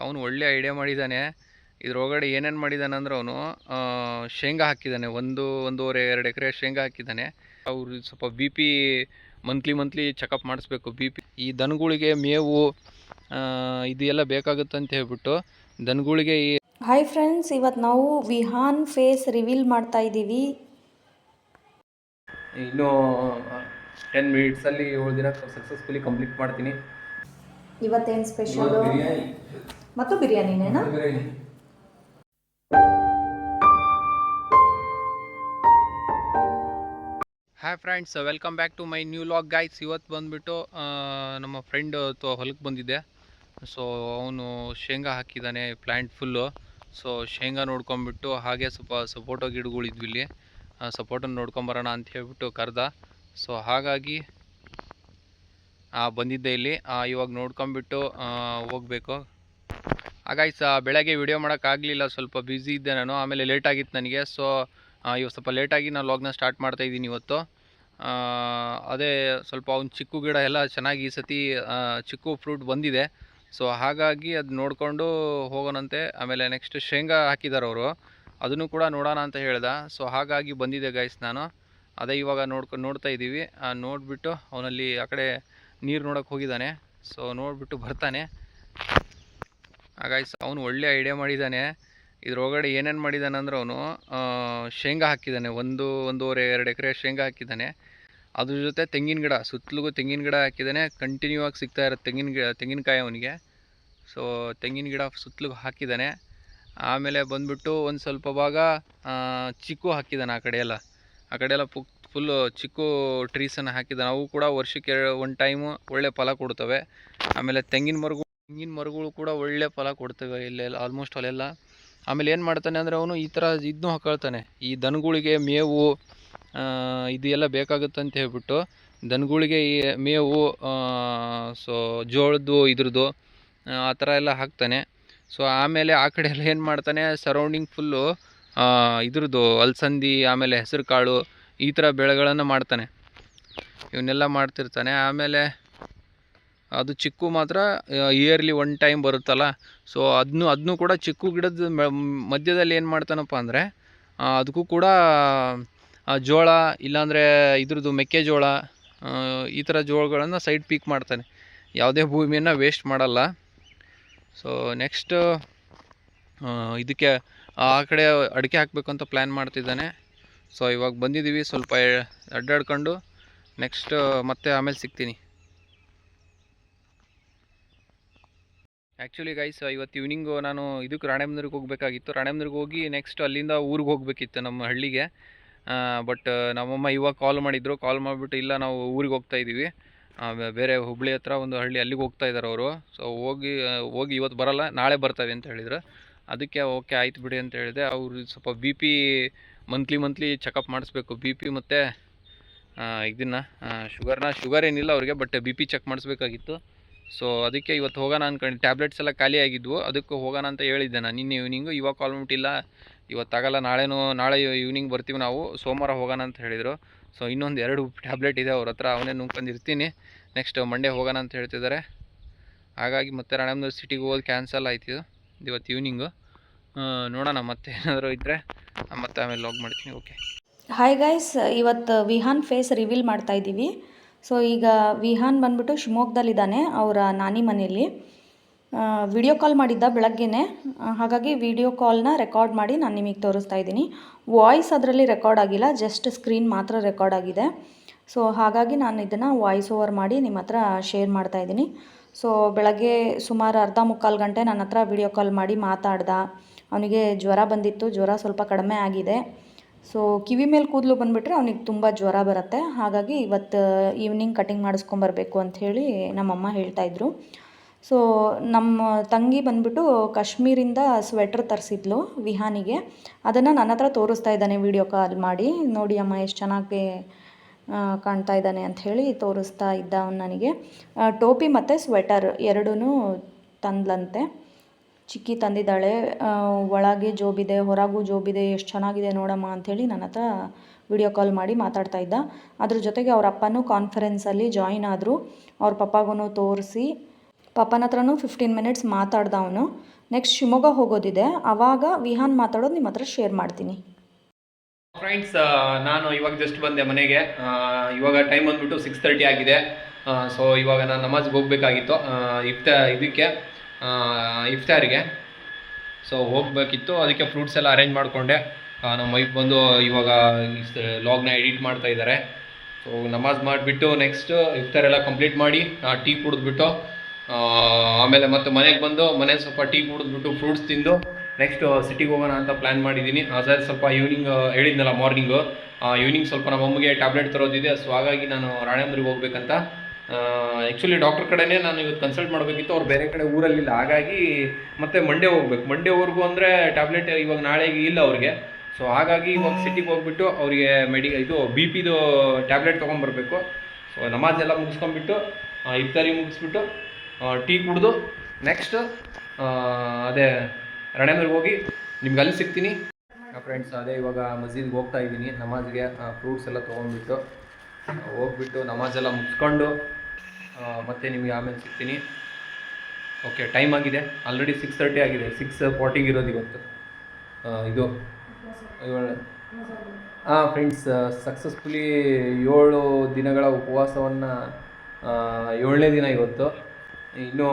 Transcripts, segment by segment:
ಅವನು ಒಳ್ಳೆ ಐಡಿಯಾ ಮಾಡಿದ್ದಾನೆ. ಇದ್ರೊಳಗಡೆ ಏನೇನು ಮಾಡಿದ್ದಾನೆ ಅಂದ್ರೆ ಅವನು ಶೇಂಗಾ ಹಾಕಿದ್ದಾನೆ. ಒಂದೂವರೆ 2 ಎಕರೆ ಶೇಂಗಾ ಹಾಕಿದ್ದಾನೆ. ಅವರು ಸ್ವಲ್ಪ BP ಮಂತ್ಲಿ ಚೆಕಪ್ ಮಾಡಿಸ್ಬೇಕು. BP ಈ ದನಗಳಿಗೆ ಮೇವು ಇದು ಎಲ್ಲ ಬೇಕಾಗುತ್ತಂತ ಹೇಳ್ಬಿಟ್ಟು ದನಗಳಿಗೆ ಹಾಯ್ ಫ್ರೆಂಡ್ಸ್, ಇವತ್ತು ನಾವು ವಿಹಾನ್ ಫೇಸ್ ರಿವೀಲ್ ಮಾಡ್ತಾ ಇದ್ದೀವಿ. ಇನ್ನೂ 10 ಮಿನಿಟ್ಸಲ್ಲಿ 7 ದಿನ ಸಕ್ಸಸ್ಫುಲಿ ಕಂಪ್ಲೀಟ್ ಮಾಡ್ತೀನಿ. ಇವತ್ತೇನು ಸ್ಪೆಷಲ್? ಮತ್ತು ಬಿರಿಯಾನಿನೇನಾ? Hi friends, welcome back to my new vlog guys. ಇವತ್ತು ಬಂದುಬಿಟ್ಟು ನಮ್ಮ ಫ್ರೆಂಡ್ ಹೊಲಕ್ಕೆ ಬಂದಿದ್ದೆ. ಸೊ ಅವನು ಶೇಂಗಾ ಹಾಕಿದ್ದಾನೆ ಪ್ಲ್ಯಾಂಟ್ ಫುಲ್ಲು. ಸೊ ಶೇಂಗಾ ನೋಡ್ಕೊಂಬಿಟ್ಟು ಹಾಗೆ ಸ್ವಲ್ಪ ಸಪೋಟೊ ಗಿಡಗಳಿದ್ವಿ ಇಲ್ಲಿ, ಸಪೋಟನ್ನು ನೋಡ್ಕೊಂಬರೋಣ ಅಂತ ಹೇಳ್ಬಿಟ್ಟು ಕರೆದ. ಸೊ ಹಾಗಾಗಿ ಬಂದಿದ್ದೆ ಇಲ್ಲಿ. ಇವಾಗ ನೋಡ್ಕೊಂಬಿಟ್ಟು ಹೋಗಬೇಕು. ಹಾಗಾಯ್ತು ಬೆಳಗ್ಗೆ ವಿಡಿಯೋ ಮಾಡೋಕ್ಕಾಗಲಿಲ್ಲ, ಸ್ವಲ್ಪ ಬ್ಯುಸಿ ಇದ್ದೆ ನಾನು. ಆಮೇಲೆ ಲೇಟಾಗಿತ್ತು ನನಗೆ. ಸೊ ಇವಾಗ ಸ್ವಲ್ಪ ಲೇಟಾಗಿ ನಾನು ವ್ಲಾಗ್ನ ಸ್ಟಾರ್ಟ್ ಮಾಡ್ತಾಯಿದ್ದೀನಿ ಇವತ್ತು. ಅದೇ ಸ್ವಲ್ಪ ಅವ್ನು ಚಿಕ್ಕು ಗಿಡ ಎಲ್ಲ ಚೆನ್ನಾಗಿ ಈ ಸತಿ ಚಿಕ್ಕು ಫ್ರೂಟ್ ಬಂದಿದೆ. ಸೊ ಹಾಗಾಗಿ ಅದು ನೋಡಿಕೊಂಡು ಹೋಗೋಣಂತೆ. ಆಮೇಲೆ ನೆಕ್ಸ್ಟ್ ಶೇಂಗಾ ಹಾಕಿದ್ದಾರೆ ಅವರು, ಅದನ್ನು ಕೂಡ ನೋಡೋಣ ಅಂತ ಹೇಳ್ದೆ. ಸೊ ಹಾಗಾಗಿ ಬಂದಿದ್ದೆ ಗೈಸ್ ನಾನು. ಅದೇ ಇವಾಗ ನೋಡ್ತಾ ಇದ್ದೀವಿ. ನೋಡಿಬಿಟ್ಟು ಅವನಲ್ಲಿ ಆ ಕಡೆ ನೀರು ನೋಡೋಕ್ಕೆ ಹೋಗಿದ್ದಾನೆ. ಸೊ ನೋಡಿಬಿಟ್ಟು ಬರ್ತಾನೆ. ಗೈಸ್ ಅವನು ಒಳ್ಳೆ ಐಡಿಯಾ ಮಾಡಿದ್ದಾನೆ. ಇದ್ರೊಳಗಡೆ ಏನೇನು ಮಾಡಿದ್ದಾನೆ ಅಂದ್ರೆ ಅವನು ಶೇಂಗಾ ಹಾಕಿದ್ದಾನೆ. ಒಂದೂವರೆ 2 ಎಕರೆ ಶೇಂಗಾ ಹಾಕಿದ್ದಾನೆ. ಅದ್ರ ಜೊತೆ ತೆಂಗಿನ ಗಿಡ, ಸುತ್ತಲೂ ತೆಂಗಿನ ಗಿಡ ಹಾಕಿದ್ದಾನೆ. ಕಂಟಿನ್ಯೂ ಆಗಿ ಸಿಗ್ತಾ ಇರುತ್ತೆ ತೆಂಗಿನಕಾಯಿ ಅವನಿಗೆ. ಸೊ ತೆಂಗಿನ ಗಿಡ ಸುತ್ತಲೂ ಹಾಕಿದ್ದಾನೆ. ಆಮೇಲೆ ಬಂದುಬಿಟ್ಟು ಒಂದು ಸ್ವಲ್ಪ ಭಾಗ ಚಿಕ್ಕು ಹಾಕಿದ್ದಾನೆ. ಆ ಕಡೆ ಎಲ್ಲ ಫುಲ್ಲು ಚಿಕ್ಕು ಟ್ರೀಸನ್ನು ಹಾಕಿದ್ದಾನೆ. ಅವು ಕೂಡ ವರ್ಷಕ್ಕೆ ಒಂದು ಟೈಮು ಒಳ್ಳೆ ಫಲ ಕೊಡ್ತವೆ. ಆಮೇಲೆ ತೆಂಗಿನ ಮರಗಳು ಕೂಡ ಒಳ್ಳೆ ಫಲ ಕೊಡ್ತವೆ ಇಲ್ಲೆಲ್ಲ, ಆಲ್ಮೋಸ್ಟ್ ಅಲ್ಲೆಲ್ಲ. ಆಮೇಲೆ ಏನು ಮಾಡ್ತಾನೆ ಅಂದರೆ ಅವನು ಈ ಥರ ಇದನ್ನು ಹಾಕೊಳ್ತಾನೆ, ಈ ದನಗಳಿಗೆ ಮೇವು ಇದು ಎಲ್ಲ ಬೇಕಾಗುತ್ತಂತ ಹೇಳ್ಬಿಟ್ಟು ದನಗಳಿಗೆ ಈ ಮೇವು, ಸೊ ಜೋಳದ್ದು ಇದ್ರದ್ದು ಆ ಥರ ಎಲ್ಲ ಹಾಕ್ತಾನೆ. ಸೊ ಆಮೇಲೆ ಆ ಕಡೆ ಎಲ್ಲ ಏನು ಮಾಡ್ತಾನೆ, ಸರೌಂಡಿಂಗ್ ಫುಲ್ಲು ಇದ್ರದ್ದು ಅಲಸಂದಿ, ಆಮೇಲೆ ಹೆಸರು ಕಾಳು, ಈ ಥರ ಬೆಳೆಗಳನ್ನು ಮಾಡ್ತಾನೆ. ಇವನ್ನೆಲ್ಲ ಮಾಡ್ತಿರ್ತಾನೆ. ಆಮೇಲೆ ಅದು ಚಿಕ್ಕು ಮಾತ್ರ ಇಯರ್ಲಿ 1 ಟೈಮ್ ಬರುತ್ತಲ್ಲ. ಸೊ ಅದನ್ನು ಕೂಡ ಚಿಕ್ಕು ಗಿಡದ ಮಧ್ಯದಲ್ಲಿ ಏನು ಮಾಡ್ತಾನಪ್ಪ ಅಂದರೆ ಅದಕ್ಕೂ ಕೂಡ ಜೋಳ, ಇಲ್ಲಾಂದರೆ ಇದ್ರದ್ದು ಮೆಕ್ಕೆಜೋಳ, ಈ ಥರ ಜೋಳಗಳನ್ನು ಸೈಡ್ ಪೀಕ್ ಮಾಡ್ತಾನೆ. ಯಾವುದೇ ಭೂಮಿಯನ್ನು ವೇಸ್ಟ್ ಮಾಡಲ್ಲ. ಸೊ ನೆಕ್ಸ್ಟ್ ಇದಕ್ಕೆ ಆ ಕಡೆ ಅಡಿಕೆ ಹಾಕಬೇಕು ಅಂತ ಪ್ಲ್ಯಾನ್ ಮಾಡ್ತಿದ್ದಾನೆ. ಸೊ ಇವಾಗ ಬಂದಿದ್ದೀವಿ, ಸ್ವಲ್ಪ ಅಡ್ಡಾಡ್ಕೊಂಡು ನೆಕ್ಸ್ಟ್ ಮತ್ತೆ ಆಮೇಲೆ ಸಿಗ್ತೀನಿ. ಆ್ಯಕ್ಚುಲಿ ಗೈಸ್ ಇವತ್ತು ಈವ್ನಿಂಗು ನಾನು ಇದಕ್ಕೆ ರಾಣೆಬೆನ್ನೂರಿಗೆ ಹೋಗಬೇಕಾಗಿತ್ತು. ರಾಣೆಬೆನ್ನೂರಿಗೆ ಹೋಗಿ ನೆಕ್ಸ್ಟ್ ಅಲ್ಲಿಂದ ಊರಿಗೆ ಹೋಗಬೇಕಿತ್ತು, ನಮ್ಮ ಹಳ್ಳಿಗೆ. ಬಟ್ ನಮ್ಮಮ್ಮ ಇವಾಗ ಕಾಲ್ ಮಾಡಿಬಿಟ್ಟು ಇಲ್ಲ ನಾವು ಊರಿಗೆ ಹೋಗ್ತಾಯಿದ್ದೀವಿ, ಬೇರೆ ಹುಬ್ಳಿ ಹತ್ರ ಒಂದು ಹಳ್ಳಿ, ಅಲ್ಲಿಗೆ ಹೋಗ್ತಾ ಇದ್ದಾರೆ ಅವರು. ಸೊ ಹೋಗಿ ಇವತ್ತು ಬರೋಲ್ಲ, ನಾಳೆ ಬರ್ತವೆ ಅಂತ ಹೇಳಿದರು. ಅದಕ್ಕೆ ಓಕೆ ಆಯ್ತು ಬಿಡಿ ಅಂತ ಹೇಳಿದೆ. ಅವರು ಸ್ವಲ್ಪ BP ಮಂತ್ಲಿ ಚೆಕಪ್ ಮಾಡಿಸ್ಬೇಕು. BP ಮತ್ತು ಇದನ್ನು ಶುಗರ್ ಏನಿಲ್ಲ ಅವ್ರಿಗೆ, ಬಟ್ BP ಚೆಕ್ ಮಾಡಿಸ್ಬೇಕಾಗಿತ್ತು. ಸೊ ಅದಕ್ಕೆ ಇವತ್ತು ಹೋಗೋಣ ಅಂದ್ಕೊಂಡು, ಟ್ಯಾಬ್ಲೆಟ್ಸ್ ಎಲ್ಲ ಖಾಲಿ ಆಗಿದ್ವು, ಅದಕ್ಕೆ ಹೋಗೋಣ ಅಂತ ಹೇಳಿದ್ದೆ ನಾನು ನಿನ್ನೆ ಈವ್ನಿಂಗು. ಇವಾಗ ಕಾಲ್ ಮಾಡಿಬಿಟ್ಟಿಲ್ಲ, ಇವತ್ತಾಗಲ್ಲ, ನಾಳೆ ಈವ್ನಿಂಗ್ ಬರ್ತೀವಿ ನಾವು, ಸೋಮವಾರ ಹೋಗೋಣ ಅಂತ ಹೇಳಿದರು. ಸೊ ಇನ್ನೊಂದು 2 ಟ್ಯಾಬ್ಲೆಟ್ ಇದೆ ಅವ್ರ ಹತ್ರ, ಅವನ್ನೇ ನುಂಗ್ಕೊಂಡಿರ್ತೀನಿ. ನೆಕ್ಸ್ಟ್ ಮಂಡೇ ಹೋಗೋಣ ಅಂತ ಹೇಳ್ತಿದ್ದಾರೆ. ಹಾಗಾಗಿ ಮತ್ತೆ ರಾಣೆಬೆನ್ನೂರು ಸಿಟಿಗೆ ಹೋಗೋದು ಕ್ಯಾನ್ಸಲ್ ಆಯ್ತು ಇವತ್ತು ಈವ್ನಿಂಗು. ನೋಡೋಣ, ಮತ್ತೆ ಏನಾದರೂ ಇದ್ದರೆ ಮತ್ತೆ ಆಮೇಲೆ ಲಾಗ್ ಮಾಡ್ತೀನಿ. ಓಕೆ ಹಾಯ್ ಗೈಸ್, ಇವತ್ತು ವಿಹಾನ್ ಫೇಸ್ ರಿವೀಲ್ ಮಾಡ್ತಾ ಇದ್ದೀವಿ. ಸೊ ಈಗ ವಿಹಾನ್ ಬಂದ್ಬಿಟ್ಟು ಶಿವಮೊಗ್ಗದಲ್ಲಿದ್ದಾನೆ, ಅವರ ನಾನಿ ಮನೆಯಲ್ಲಿ. ವಿಡಿಯೋ ಕಾಲ್ ಮಾಡಿದ್ದ ಬೆಳಗ್ಗೆನೇ, ಹಾಗಾಗಿ ವಿಡಿಯೋ ಕಾಲ್ನ ರೆಕಾರ್ಡ್ ಮಾಡಿ ನಾನು ನಿಮಗೆ ತೋರಿಸ್ತಾ ಇದ್ದೀನಿ. ವಾಯ್ಸ್ ಅದರಲ್ಲಿ ರೆಕಾರ್ಡ್ ಆಗಿಲ್ಲ, ಜಸ್ಟ್ ಸ್ಕ್ರೀನ್ ಮಾತ್ರ ರೆಕಾರ್ಡ್ ಆಗಿದೆ. ಸೊ ಹಾಗಾಗಿ ನಾನು ಇದನ್ನು ವಾಯ್ಸ್ ಓವರ್ ಮಾಡಿ ನಿಮ್ಮ ಹತ್ರ ಶೇರ್ ಮಾಡ್ತಾ ಇದ್ದೀನಿ. ಸೊ ಬೆಳಗ್ಗೆ ಸುಮಾರು ಅರ್ಧ ಮುಕ್ಕಾಲು ಗಂಟೆ ನನ್ನ ಹತ್ರ ವಿಡಿಯೋ ಕಾಲ್ ಮಾಡಿ ಮಾತಾಡ್ದ. ಅವನಿಗೆ ಜ್ವರ ಬಂದಿತ್ತು, ಜ್ವರ ಸ್ವಲ್ಪ ಕಡಿಮೆ ಆಗಿದೆ. ಸೊ ಕಿವಿ ಮೇಲೆ ಕೂದಲು ಬಂದುಬಿಟ್ರೆ ಅವನಿಗೆ ತುಂಬ ಜ್ವರ ಬರುತ್ತೆ. ಹಾಗಾಗಿ ಇವತ್ತು ಈವ್ನಿಂಗ್ ಕಟಿಂಗ್ ಮಾಡಿಸ್ಕೊಂಬರ್ಬೇಕು ಅಂಥೇಳಿ ನಮ್ಮಮ್ಮ ಹೇಳ್ತಾಯಿದ್ರು. ಸೊ ನಮ್ಮ ತಂಗಿ ಬಂದುಬಿಟ್ಟು ಕಾಶ್ಮೀರಿಂದ ಸ್ವೆಟ್ರ್ ತರಿಸಿದ್ಲು ವಿಹಾನಿಗೆ. ಅದನ್ನು ನನ್ನ ಹತ್ರ ತೋರಿಸ್ತಾ ಇದ್ದಾನೆ ವಿಡಿಯೋ ಕಾಲ್ ಮಾಡಿ. ನೋಡಿ ಅಮ್ಮ ಎಷ್ಟು ಚೆನ್ನಾಗಿ ಕಾಣ್ತಾ ಇದ್ದಾನೆ ಅಂಥೇಳಿ ತೋರಿಸ್ತಾ ಇದ್ದ ಅವನು ನನಗೆ. ಟೋಪಿ ಮತ್ತು ಸ್ವೆಟರ್ ಎರಡೂ ತಂದ್ಲಂತೆ, ಚಿಕ್ಕಿ ತಂದಿದ್ದಾಳೆ. ಒಳಗೆ ಜೋಬಿದೆ, ಹೊರಗೂ ಜೋಬಿದೆ, ಎಷ್ಟು ಚೆನ್ನಾಗಿದೆ ನೋಡಮ್ಮ ಅಂಥೇಳಿ ನನ್ನ ಹತ್ರ ವಿಡಿಯೋ ಕಾಲ್ ಮಾಡಿ ಮಾತಾಡ್ತಾ ಇದ್ದ. ಅದ್ರ ಜೊತೆಗೆ ಅವ್ರ ಅಪ್ಪನೂ ಕಾನ್ಫರೆನ್ಸಲ್ಲಿ ಜಾಯಿನ್ ಆದರು. ಅವ್ರ ಪಪ್ಪಾಗೂ ತೋರಿಸಿ, ಪಪ್ಪನ ಹತ್ರನೂ 15 ಮಿನಿಟ್ಸ್ ಮಾತಾಡ್ದ ಅವನು. ನೆಕ್ಸ್ಟ್ ಶಿವಮೊಗ್ಗ ಹೋಗೋದಿದೆ, ಆವಾಗ ವಿಹಾನ್ ಮಾತಾಡೋದು ನಿಮ್ಮ ಹತ್ರ ಶೇರ್ ಮಾಡ್ತೀನಿ. ಫ್ರೆಂಡ್ಸ್, ನಾನು ಇವಾಗ ಜಸ್ಟ್ ಬಂದೆ ಮನೆಗೆ. ಇವಾಗ ಟೈಮ್ ಬಂದ್ಬಿಟ್ಟು 6:30 ಆಗಿದೆ. ಸೊ ಇವಾಗ ನಾನು ನಮಾಜ್ಗೆ ಹೋಗಬೇಕಾಗಿತ್ತು, ಇದಕ್ಕೆ ಇಫ್ತಾರಿಗೆ. ಸೊ ಹೋಗಬೇಕಿತ್ತು, ಅದಕ್ಕೆ ಫ್ರೂಟ್ಸ್ ಎಲ್ಲ ಅರೇಂಜ್ ಮಾಡಿಕೊಂಡೆ. ನಮ್ಮ ವೈಫ್ ಬಂದು ಇವಾಗ ಲಾಗ್ನ ಎಡಿಟ್ ಮಾಡ್ತಾ ಇದ್ದಾರೆ. ಸೊ ನಮಾಜ್ ಮಾಡಿಬಿಟ್ಟು ನೆಕ್ಸ್ಟ್ ಇಫ್ತಾರೆಲ್ಲ ಕಂಪ್ಲೀಟ್ ಮಾಡಿ ಟೀ ಕುಡಿದ್ಬಿಟ್ಟು ಆಮೇಲೆ ಮತ್ತೆ ಮನೆಗೆ ಬಂದು ಮನೇಲಿ ಸ್ವಲ್ಪ ಟೀ ಕುಡಿದ್ಬಿಟ್ಟು ಫ್ರೂಟ್ಸ್ ತಿಂದು ನೆಕ್ಸ್ಟ್ ಸಿಟಿಗೆ ಹೋಗೋಣ ಅಂತ ಪ್ಲ್ಯಾನ್ ಮಾಡಿದ್ದೀನಿ. ಅದೇ ಸ್ವಲ್ಪ ಈವ್ನಿಂಗ್ ಹೇಳಿದ್ನಲ್ಲ ಮಾರ್ನಿಂಗು, ಈವ್ನಿಂಗ್ ಸ್ವಲ್ಪ ನಮ್ಮ ಅಮ್ಮಗೆ ಟ್ಯಾಬ್ಲೆಟ್ ತರೋದಿದೆ. ಸೊ ಹಾಗಾಗಿ ನಾನು ರಾಣೇಂದ್ರಿಗೆ ಹೋಗ್ಬೇಕಂತ. ಆ್ಯಕ್ಚುಲಿ ಡಾಕ್ಟರ್ ಕಡೆನೇ ನಾನು ಇವತ್ತು ಕನ್ಸಲ್ಟ್ ಮಾಡಬೇಕಿತ್ತು, ಅವ್ರು ಬೇರೆ ಕಡೆ ಊರಲ್ಲಿಲ್ಲ. ಹಾಗಾಗಿ ಮತ್ತೆ ಮಂಡೇ ಹೋಗ್ಬೇಕು. ಮಂಡೇವರೆಗೂ ಅಂದರೆ ಟ್ಯಾಬ್ಲೆಟ್ ಇವಾಗ ನಾಳೆಗೆ ಇಲ್ಲ ಅವ್ರಿಗೆ. ಸೊ ಹಾಗಾಗಿ ಇವಾಗ ಸಿಟಿಗೆ ಹೋಗ್ಬಿಟ್ಟು ಅವರಿಗೆ ಇದು BP ಟ್ಯಾಬ್ಲೆಟ್ ತೊಗೊಂಬರ್ಬೇಕು. ಸೊ ನಮಾಜ್ ಎಲ್ಲ ಮುಗಿಸ್ಕೊಂಡ್ಬಿಟ್ಟು ಇಫ್ತಾರಿ ಮುಗಿಸ್ಬಿಟ್ಟು ಟೀ ಕುಡಿದು ನೆಕ್ಸ್ಟ್ ಅದೇ ರಾಣೇಂದ್ರಿಗೆ ಹೋಗಿ ನಿಮ್ಗೆ ಅಲ್ಲಿ ಸಿಗ್ತೀನಿ. ಫ್ರೆಂಡ್ಸ್, ಅದೇ ಇವಾಗ ಮಸ್ಜಿದ್ಗೆ ಹೋಗ್ತಾ ಇದ್ದೀನಿ ನಮಾಜ್ಗೆ. ಫ್ರೂಟ್ಸ್ ಎಲ್ಲ ತೊಗೊಂಡ್ಬಿಟ್ಟು ಹೋಗ್ಬಿಟ್ಟು ನಮಾಜೆಲ್ಲ ಮುಗಿಸ್ಕೊಂಡು ಮತ್ತೆ ನಿಮಗೆ ಆಮೇಲೆ ಸಿಗ್ತೀನಿ. ಓಕೆ, ಟೈಮ್ ಆಗಿದೆ ಆಲ್ರೆಡಿ 6:30 ಆಗಿದೆ. 6:40 ಇರೋದು ಇವತ್ತು. ಇದು ಫ್ರೆಂಡ್ಸ್, ಸಕ್ಸಸ್ಫುಲಿ 7 ದಿನಗಳ ಉಪವಾಸವನ್ನು 7ನೇ ದಿನ ಇವತ್ತು. ಇನ್ನೂ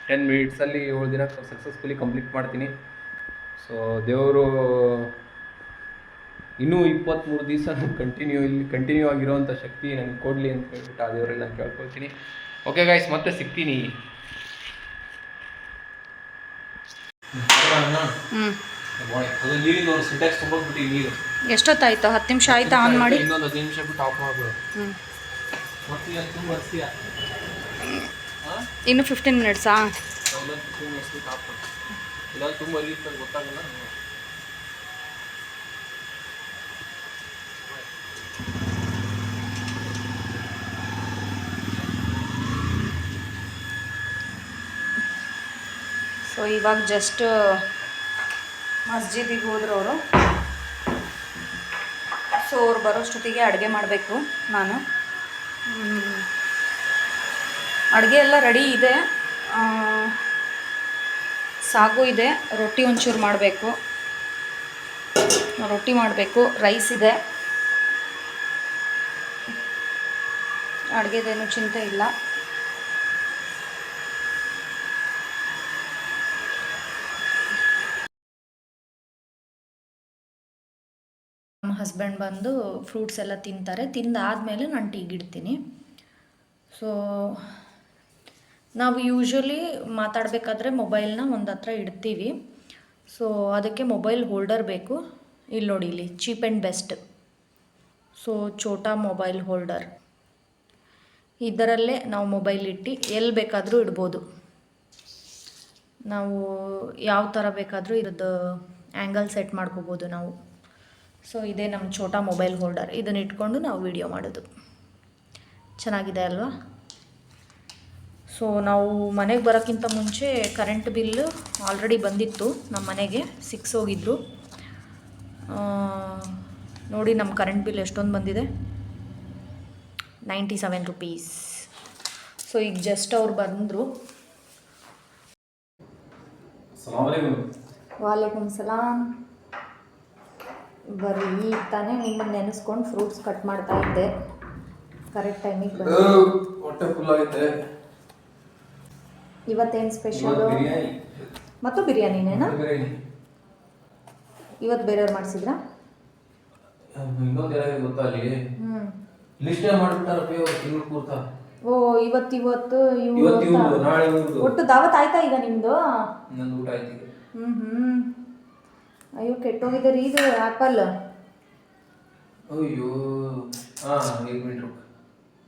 10 ಮಿನಿಟ್ಸಲ್ಲಿ 7 ದಿನ ಸಕ್ಸಸ್ಫುಲಿ ಕಂಪ್ಲೀಟ್ ಮಾಡ್ತೀನಿ. ಸೊ ದೇವರು ಇನ್ನೂ 23 ದಿವಸ ಕಂಟಿನ್ಯೂ ಆಗಿರೋವಂಥ ಶಕ್ತಿ ನನಗೆ ಕೊಡಲಿ ಅಂತ ಹೇಳ್ಬಿಟ್ಟು ಆ ದೇವರಲ್ಲಿ ನಾನು ಕೇಳ್ಕೊಳ್ತೀನಿ. ಓಕೆ ಗೈಸ್, ಮತ್ತೆ ಸಿಗ್ತೀನಿ. ಅದು ನೀರಿನ ಒಂದು ಸಿಂಟ್ಯಾಕ್ಸ್ ತುಂಬಿಟ್ಬಿಟ್ಟು ನೀರು ಎಷ್ಟೊತ್ತಾಯ್ತು? 10 ನಿಮಿಷ ಆಯ್ತಾ ಆನ್ ಮಾಡಿ? ಇನ್ನೊಂದು 10 ನಿಮಿಷ ಬಿಟ್ಟು ಆಫ್ ಮಾಡ್ಬೋದು. ಇನ್ನು 15 ಮಿನಿಟ್ಸಾ? ಇಲ್ಲ ತುಂಬ ಗೊತ್ತಾಗಲ್ಲ. ಸೊ ಇವಾಗ ಜಸ್ಟ್ ಮಸ್ಜಿದಿಗೆ ಹೋದ್ರು ಅವರು. ಸೊ ಅವ್ರು ಬರೋಷ್ಟೊತ್ತಿಗೆ ಅಡುಗೆ ಮಾಡಬೇಕು. ನಾನು ಅಡುಗೆ ಎಲ್ಲ ರೆಡಿ ಇದೆ. ಸಾಗು ಇದೆ, ರೊಟ್ಟಿ ಒಂಚೂರು ಮಾಡಬೇಕು, ರೈಸ್ ಇದೆ. ಅಡುಗೆದೇನು ಚಿಂತೆ ಇಲ್ಲ. ನಮ್ಮ ಹಸ್ಬೆಂಡ್ ಬಂದು ಫ್ರೂಟ್ಸ್ ಎಲ್ಲ ತಿಂತಾರೆ. ತಿಂದಾದಮೇಲೆ ನಾನು ಟೀಗಿಡ್ತೀನಿ. ಸೊ ನಾವು ಯೂಶ್ವಲಿ ಮಾತಾಡಬೇಕಾದ್ರೆ ಮೊಬೈಲ್ನ ಒಂದು ಹತ್ರ ಇಡ್ತೀವಿ. ಸೊ ಅದಕ್ಕೆ ಮೊಬೈಲ್ ಹೋಲ್ಡರ್ ಬೇಕು. ಇಲ್ಲಿ ನೋಡಿ, ಇಲ್ಲಿ ಚೀಪ್ ಆ್ಯಂಡ್ ಬೆಸ್ಟ್. ಸೊ ಛೋಟಾ ಮೊಬೈಲ್ ಹೋಲ್ಡರ್, ಇದರಲ್ಲೇ ನಾವು ಮೊಬೈಲ್ ಇಟ್ಟು ಎಲ್ಲಿ ಬೇಕಾದರೂ ಇಡ್ಬೋದು. ನಾವು ಯಾವ ಥರ ಬೇಕಾದರೂ ಇರೋದು ಆ್ಯಂಗಲ್ ಸೆಟ್ ಮಾಡ್ಕೋಬೋದು ನಾವು. ಸೊ ಇದೇ ನಮ್ಮ ಛೋಟಾ ಮೊಬೈಲ್ ಹೋಲ್ಡರ್. ಇದನ್ನು ಇಟ್ಕೊಂಡು ನಾವು ವಿಡಿಯೋ ಮಾಡೋದು. ಚೆನ್ನಾಗಿದೆ ಅಲ್ವಾ? ಸೊ ನಾವು ಮನೆಗೆ ಬರೋಕ್ಕಿಂತ ಮುಂಚೆ ಕರೆಂಟ್ ಬಿಲ್ಲು ಆಲ್ರೆಡಿ ಬಂದಿತ್ತು ನಮ್ಮ ಮನೆಗೆ. 6 ಹೋಗಿದ್ರು. ನೋಡಿ ನಮ್ಮ ಕರೆಂಟ್ ಬಿಲ್ ಎಷ್ಟೊಂದು ಬಂದಿದೆ, 97 ರುಪೀಸ್. ಸೊ ಈಗ ಜಸ್ಟ್ ಅವ್ರು ಬಂದರು. ವಾಲೇಕುಮ್ ಸಲಾಮ್. ಬರ್ರಿ, ಈಗ ತಾನೇ ನಿಮ್ಮನ್ನು ನೆನೆಸ್ಕೊಂಡು ಫ್ರೂಟ್ಸ್ ಕಟ್ ಮಾಡ್ತಾ ಇದ್ದೆ. ಕರೆಕ್ಟ್ ಟೈಮಿಗೆ ಬಂದು. ಹೊಟ್ಟೆ ಫುಲ್ ಆಗಿದೆ. ಇವತ್ತೇನು ಸ್ಪೆಷಲು? ಮತ್ತು ಬಿರಿಯಾನಿನೇನಾ? ಇವತ್ತು ಬೇರೆಯವ್ರು ಮಾಡಿಸಿದ್ರಾ? ಇನ್ನೊಂದು ಏನಾಗಿದೆ ಗೊತ್ತಾ, ಅಲ್ಲಿ ಲಿಸ್ಟ್ ಮಾಡಿಬಿಟ್ಟಾರಪ್ಪ ತಿಂಗಳು ಪೂರ್ತ. ಓ, ಇವತ್ತು ನಾಳೆ ಒಟ್ಟು ದಾವತ್ ಆಯ್ತಾ ಈಗ ನಿಮ್ಮದು? ನಂದು ಊಟ ಆಯ್ತು. ಅಯ್ಯೋ, ಕೆಟ್ಟೋಗಿದೆ ರೀ ಇದು ಆ್ಯಪಲ್. ಅಯ್ಯೋ, 1 ಮಿನಿಟ್,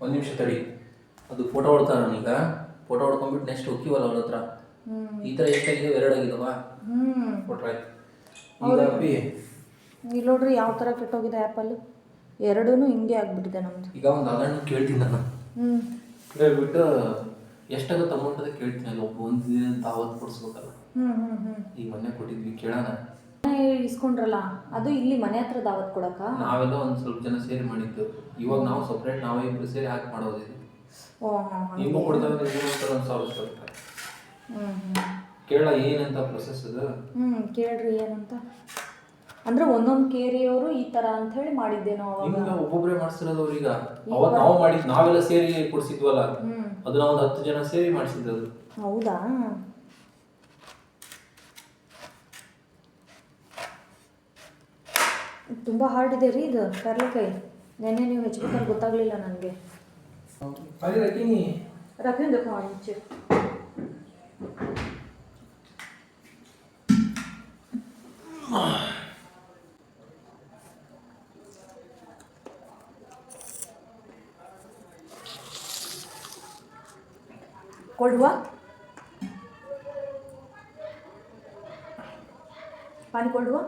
1 ನಿಮಿಷ ತಡಿ. ಅದು ಫೋಟೋ ಹೊಡ್ತಾರ ನಾನೀಗ. ಫೋಟೋ ಹೊಡ್ಕೊಂಡ್ಬಿಟ್ಟು ನೆಕ್ಸ್ಟ್ ಹೋಗ್ತೀವಲ್ಲ ಅವ್ರ ಹತ್ರ. ಈ ಥರ ಎಷ್ಟಾಗಿದೆ? 2 ಆಗಿದಾವ. ಫೋಟೋ ಆಯ್ತು. ಈಗ ಇಲ್ಲಿ ನೋಡ್ರಿ ಯಾವ ಥರ ಕೆಟ್ಟೋಗಿದೆ ಆ್ಯಪಲ್. 2 ಹಿಂಗೆ ಆಗಿಬಿಟ್ಟಿದೆ ನಮ್ಮದು. ಈಗ ಒಂದು ಅದನ್ನು ಕೇಳ್ತೀನಿ ನಾನು. ಕೇಳ್ಬಿಟ್ಟು ಎಷ್ಟಾಗುತ್ತೆ ಅಮೌಂಟ್ ಅಂತ ಕೇಳ್ತೀನಿ. ಅಲ್ಲಿ ಒಂದು ದಿನ ದಾವತ್ ಕೊಡಿಸ್ಬೇಕಲ್ಲ. ಈಗ ಮೊನ್ನೆ ಕೊಟ್ಟಿದ್ವಿ, ಕೇಳೋಣ. ಇಸ್ಕೊಂಡ್ರಲ್ಲ, ಅದು ಇಲ್ಲಿ ಮನೆ ಹತ್ರ ದಾವತ್ ಕೊಡಕ್ಕ ನಾವೆಲ್ಲ ಒಂದು ಸ್ವಲ್ಪ ಜನ ಸೇರಿ ಮಾಡಿದ್ದು. ಇವಾಗ ನಾವು ಸಪ್ರೇಟ್ ನಾವೇ ಇಬ್ಬರು ಸೇರಿ ಹಾಕಿ ಮಾಡೋದು. ನಿಮಗೂ ಕೊಡ್ತಾರೆ, 1,000 ರೂಪಾಯಿ. ಕೇಳ ಏನಂತ ಪ್ರೊಸೆಸ್ ಅದು. ಕೇಳ್ರಿ ಏನಂತ. ಅಂದ್ರೆ ಒಂದೊಂದು ಕೇರಿಯವರು ಈ ಥರ ಅಂತ ಹೇಳಿ ಮಾಡಿದ್ದೇನೋ ಅವಾಗ. ಹಿಂಗೆ ಒಬ್ಬೊಬ್ಬರೇ ಮಾಡಿಸಿರೋದು ಅವ್ರೀಗ. ಅವತ್ತು ನಾವು ಮಾಡಿದ್ದು ನಾವೆಲ್ಲ ಸೇರಿ ಕೊಡಿಸಿದ್ವಲ್ಲ, ಅದು ನಾವು 10 ಜನ ಸೇರಿ ಮಾಡಿಸಿದ್ದು. ಹೌದಾ? ತುಂಬ ಹಾರ್ಡ್ ಇದೆ ರೀ ಇದು ಕರ್ಲೆಕಾಯಿ. ನೆನ್ನೆ ನೀವು ಹೆಚ್ಚಬೇಕಾದ್ರೆ ಗೊತ್ತಾಗಲಿಲ್ಲ ನನಗೆ. ರಖಿನ್ देखो नीचे. कोल्ड हुआ? पानी कोल्ड हुआ?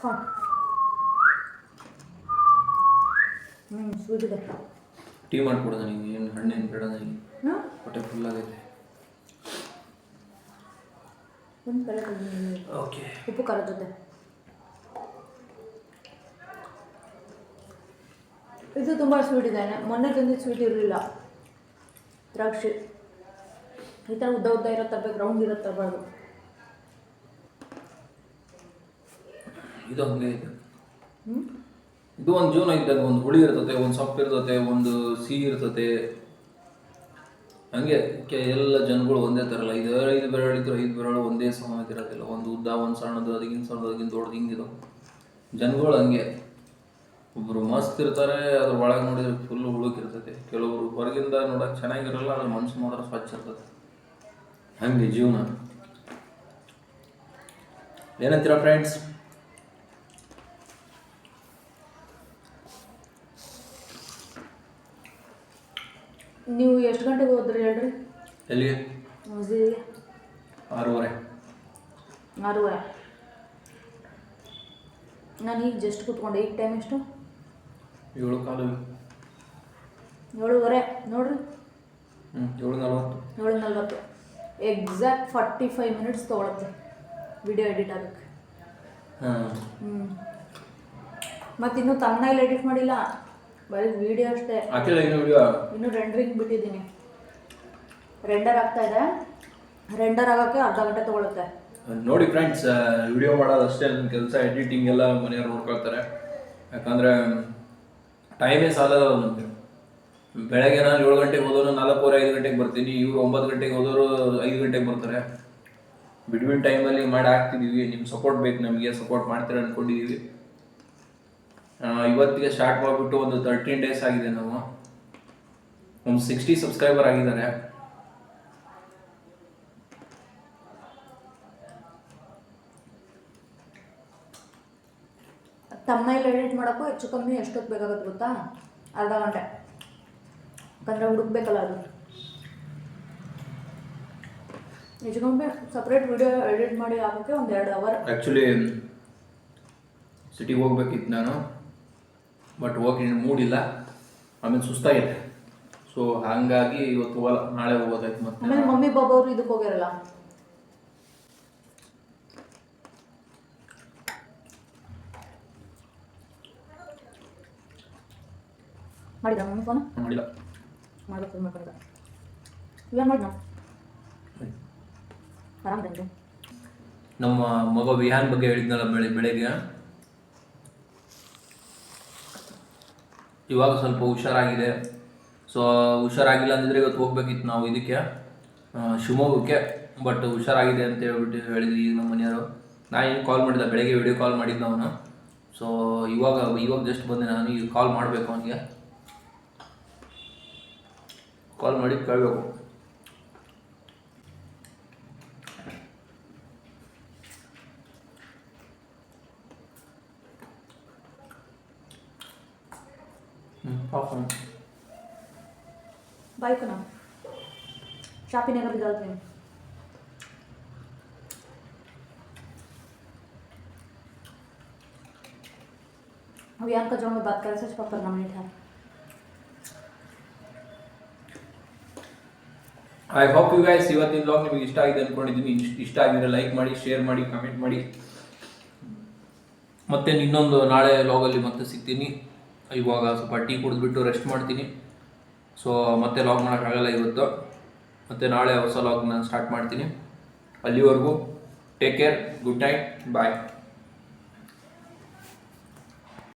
हाँ ಸ್ವೀಟ್ ಇದೆ. ಟೀ ಮಾಡ್ಕೊಡೋದು ನೀವು? ಏನು ಹಣ್ಣೇನು ಬೇಡ ನನಗೆ, ಹೊಟ್ಟೆ ಫುಲ್ ಆಗೈತೆ. ಒಂದು ಕಡೆ ಓಕೆ. ಉಪ್ಪು ಖಾರದ ಜೊತೆ ಇದು ತುಂಬ ಸ್ವೀಟ್ ಇದೆ. ಮೊನ್ನೆ ತಂದಿದ್ದು ಸ್ವೀಟ್ ಇರಲಿಲ್ಲ. ದ್ರಾಕ್ಷಿ ಈ ಥರ ಉದ್ದ ಉದ್ದ ಇರೋ ತರಬೇಕು, ರೌಂಡ್ ಇರೋ ತರಬಾರ್ದು. ಇದು ಹಂಗೆ ಇದೆ. ಇದು ಒಂದು ಜೀವನ ಇದ್ದಾಗ ಒಂದು ಹುಳಿ ಇರ್ತದೆ, ಒಂದು ಸೊಪ್ಪು ಇರ್ತದೆ, ಒಂದು ಸಿಹಿ ಇರ್ತದೆ. ಹಂಗೆ ಎಲ್ಲ ಜನಗಳು ಒಂದೇ ಥರ ಇಲ್ಲ. 5 ಬೆರಳು ಇದ್ರೆ 5 ಬೆರಳು ಒಂದೇ ಸಮಾನವಾಗಿರೋದಿಲ್ಲ. ಒಂದು ಉದ್ದ, ಒಂದು ಸಣ್ಣದು, ಅದಕ್ಕಿಂತ ಸಣ್ಣದು, ಅದಕ್ಕಿಂತ ದೊಡ್ಡದು, ಹಿಂಗಿರೋ ಜನಗಳು ಹಂಗೆ. ಒಬ್ಬರು ಮಸ್ತ್ ಇರ್ತಾರೆ, ಅದ್ರ ಒಳಗೆ ನೋಡಿದ್ರೆ ಫುಲ್ ಹುಳುಕಿರ್ತೈತೆ. ಕೆಲವರು ಹೊರಗಿಂದ ನೋಡೋಕೆ ಚೆನ್ನಾಗಿರಲ್ಲ, ಅದ್ರ ಮನ್ಸು ಮಾತ್ರ ಸ್ವಚ್ಛ ಇರ್ತದೆ. ಹಂಗೆ ಜೀವನ. ಏನಂತೀರ ಫ್ರೆಂಡ್ಸ್? ನೀವು ಎಷ್ಟು ಗಂಟೆಗೆ ಹೋದ್ರಿ ಹೇಳ್ರಿ? ಎಲ್ಲಿಗೆ? ಮಸ್ಜಿದಿಗೆ 6:30. 6:30. ನಾನು ಈಗ ಜಸ್ಟ್ ಕೂತ್ಕೊಂಡೆ. ಈಗ ಟೈಮ್ ಎಷ್ಟು? 7:15. 7:30 ನೋಡ್ರಿ. 7:40. 7:40. ಎಕ್ಸಾಕ್ಟ್ 45 ಮಿನಿಟ್ಸ್ ತೊಗೊಳತ್ತೆ ವಿಡಿಯೋ ಎಡಿಟ್ ಆಗೋಕ್ಕೆ. ಮತ್ತು ಇನ್ನೂ ತಮ್ಮನೇಲಿ ಎಡಿಟ್ ಮಾಡಿಲ್ಲ, ಬರೀ ವಿಡಿಯೋ ಅಷ್ಟೇ. ಇನ್ನೂ ರೆಂಡರಿಂಗ್ ಬಿಟ್ಟಿದ್ದೀನಿ. ರೆಂಡರ್ ಆಗ್ತಾ ಇದೆ. ರೆಂಡರ್ ಆಗೋಕ್ಕೆ ಅರ್ಧ ಗಂಟೆ ತೊಗೊಳುತ್ತೆ. ನೋಡಿ ಫ್ರೆಂಡ್ಸ್, ವಿಡಿಯೋ ಮಾಡೋದು ಅಷ್ಟೇ ನನ್ನ ಕೆಲಸ. ಎಡಿಟಿಂಗ್ ಎಲ್ಲ ಮನೆಯವ್ರು ನೋಡ್ಕೊಳ್ತಾರೆ. ಯಾಕಂದರೆ ಟೈಮೇ ಸಾಲಲ್ಲ ನಮಗೆ. ಬೆಳಗ್ಗೆ ನಾನು 7 ಗಂಟೆಗೆ ಹೋದೋರು 4:15 5 ಗಂಟೆಗೆ ಬರ್ತೀನಿ. ಇವರು 9 ಗಂಟೆಗೆ ಹೋದೋರು 5 ಗಂಟೆಗೆ ಬರ್ತಾರೆ. ಬಿಟ್ವೀನ್ ಟೈಮಲ್ಲಿ ಮಾಡಿ ಹಾಕ್ತಿದ್ದೀವಿ. ನಿಮ್ಮ ಸಪೋರ್ಟ್ ಬೇಕು ನಮಗೆ, ಸಪೋರ್ಟ್ ಮಾಡ್ತೀರ ಅಂದ್ಕೊಂಡಿದ್ದೀವಿ. ಇವತ್ತಿಗೆ ಸ್ಟಾರ್ಟ್ ಮಾಡಿಬಿಟ್ಟು ಒಂದು 13 ಡೇಸ್ ಆಗಿದೆ. ನಾವು ಒಂದು 60 ಸಬ್ಸ್ಕ್ರೈಬರ್ ಆಗಿದ್ದಾರೆ. ತಮ್ಮನೇಲಿ ಎಡಿಟ್ ಮಾಡೋಕ್ಕೂ ಹೆಚ್ಚು ಕಮ್ಮಿ ಎಷ್ಟೊತ್ತು ಬೇಕಾಗುತ್ತೆ ಗೊತ್ತಾ? ಅರ್ಧ ಗಂಟೆ. ಯಾಕಂದರೆ ಹುಡುಕ್ಬೇಕಲ್ಲ ಅದು. ಹೆಚ್ಚು ಕಮ್ಮಿ ಸಪ್ರೇಟ್ ವಿಡಿಯೋ ಎಡಿಟ್ ಮಾಡಿ ಹಾಕೋಕ್ಕೆ ಒಂದು 2 ಅವರ್. ಆ್ಯಕ್ಚುಲಿ ಸಿಟಿಗೆ ಹೋಗ್ಬೇಕಿತ್ತು ನಾನು, ಬಟ್ ಹೋಗಿ ಮೂಡಿಲ್ಲ. ಆಮೇಲೆ ಸುಸ್ತಾಗಿದೆ. ಸೊ ಹಾಗಾಗಿ ಇವತ್ತು ಹೋಗಲ್ಲ, ನಾಳೆ ಹೋಗೋದಾಯ್ತು. ಮತ್ತೆ ಆಮೇಲೆ ಮಮ್ಮಿ ಬಾಬಾ ಅವರು ಇದಕ್ಕೆ ಹೋಗ್ಯಾರಲ್ಲ. ಮಾಡಿದ ಮಮ್ಮಿ ಫೋನ್? ಮಾಡಿಲ್ಲ. ಮಾಡ್ಬೇಕು ಮಾಡ್ಕೊಂಡ. ಏನು ಮಾಡಿ ನಾವು ಆರಾಮದೇನ್ರಿ? ನಮ್ಮ ಮಗ ವಿಹಾನ್ ಬಗ್ಗೆ ಹೇಳಿದ್ನಲ್ಲ ಬೆಳಗ್ಗೆ. ಇವಾಗ ಸ್ವಲ್ಪ ಹುಷಾರಾಗಿದೆ. ಸೊ ಹುಷಾರಾಗಿಲ್ಲ ಅಂದಿದ್ರೆ ಇವತ್ತು ಹೋಗ್ಬೇಕಿತ್ತು ನಾವು ಇದಕ್ಕೆ, ಶಿವಮೊಗ್ಗಕ್ಕೆ. ಬಟ್ ಹುಷಾರಾಗಿದೆ ಅಂತ ಹೇಳ್ಬಿಟ್ಟು ಹೇಳಿದ್ವಿ ಈಗ ನಮ್ಮ ಮನೆಯವರು. ನಾನು ಏನು ಕಾಲ್ ಮಾಡಿದ್ದೆ, ಬೆಳಗ್ಗೆ ವಿಡಿಯೋ ಕಾಲ್ ಮಾಡಿದ್ದ ಅವನು. ಸೊ ಇವಾಗ ಜಸ್ಟ್ ಬಂದೆ ನಾನು. ಈಗ ಕಾಲ್ ಮಾಡಬೇಕು ಅವನಿಗೆ. ಕಾಲ್ ಮಾಡಿ ಕೇಳಬೇಕು. बाइक ना चाय पीने का भी डालते हैं। अभियान का जो मैं बात कर रहा था 15 मिनट है। ಐ ಹೋಪ್ ಯು ಗೈಸ್ ಇವತ್ತಿನ ಬ್ಲಾಗ್ ನಿಮಗೆ ಇಷ್ಟ ಆಗಿದೆ ಅಂದ್ಕೊಂಡಿದ್ದೀನಿ. ಇಷ್ಟ ಆಗಿದ್ರೆ ಲೈಕ್ ಮಾಡಿ, ಶೇರ್ ಮಾಡಿ, ಕಮೆಂಟ್ ಮಾಡಿ. ಮತ್ತೆ ಇನ್ನೊಂದು ನಾಳೆ ಲಾಗಲ್ಲಿ ಮತ್ತೆ ಸಿಗ್ತೀನಿ. ಇವಾಗ ಸ್ವಲ್ಪ ಟೀ ಕುಡಿದ್ಬಿಟ್ಟು ರೆಸ್ಟ್ ಮಾಡ್ತೀನಿ. ಸೊ ಮತ್ತೆ ಲಾಗ್ ಮಾಡೋಕ್ಕಾಗಲ್ಲ ಇವತ್ತು. ಮತ್ತು ನಾಳೆ ಹೊಸ ಲಾಗ್ನ ಸ್ಟಾರ್ಟ್ ಮಾಡ್ತೀನಿ. ಅಲ್ಲಿವರೆಗೂ ಟೇಕ್ ಕೇರ್, ಗುಡ್ ನೈಟ್, ಬಾಯ್.